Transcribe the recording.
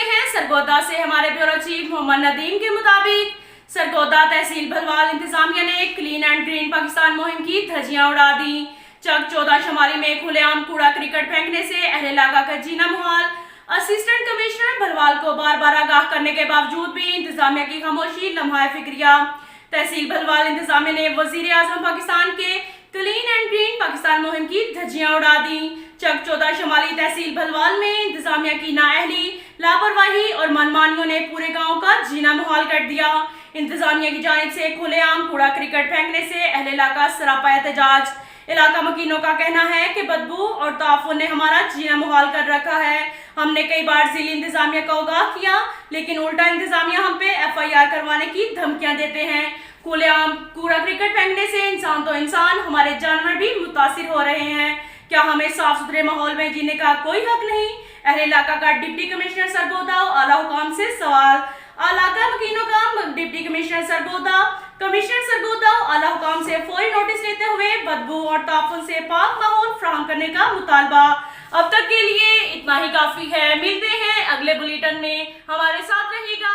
हैं सरगोदा से हमारे ब्यूरो चीफ मोहम्मद नदीम के मुताबिक सरगोदा तहसील भलवाल इंतजामिया ने क्लीन एंड ग्रीन पाकिस्तान मुहिम की धज्जियां उड़ा दी। चक 14 शुमारी में खुलेआम कूड़ा क्रिकेट फेंकने से अहले इलाका का जीना मुहाल। असिस्टेंट कमिश्नर भलवाल को बार बार आगाह करने के बावजूद भी इंतजामिया की खामोशी लम्हा फिक्रिया। तहसील भलवाल इंतजामिया ने वजीर आजम पाकिस्तान के क्लीन एंड ग्रीन पाकिस्तान मुहिम की धज्जियां उड़ा दी। चक 14 शुमारी तहसील भलवाल में इंतजामिया की नाअहली, लापरवाही और मनमानियों ने पूरे गांव का जीना मुहाल कर दिया। इंतजामिया की जानिब से खुलेआम कूड़ा क्रिकेट फेंकने से अहले इलाका सरापा एहतजाज। इलाका मकीनों का कहना है कि बदबू और ताफुन ने हमारा जीना मुहाल कर रखा है। हमने कई बार जिली इंतजामिया को आगाह किया, लेकिन उल्टा इंतजामिया हम पे FIR करवाने की धमकियां देते हैं। खुलेआम कूड़ा क्रिकेट फेंकने से इंसान तो इंसान, हमारे जानवर भी मुतासिर हो रहे हैं। क्या हमें साफ सुथरे माहौल में जीने का कोई हक नहीं? अहले इलाका का डिप्टी कमिश्नर सरगोदा आला हुकाम से सवाल। इलाका मकीनों का deputy commissioner Sargodha commissioner Sargodha आला हुकाम से फौरी नोटिस लेते हुए बदबू और ताफुन से पाक माहौल फराहम करने का मुतालबा। अब तक के लिए इतना ही काफी है। मिलते हैं अगले बुलेटिन में, हमारे साथ रहिएगा।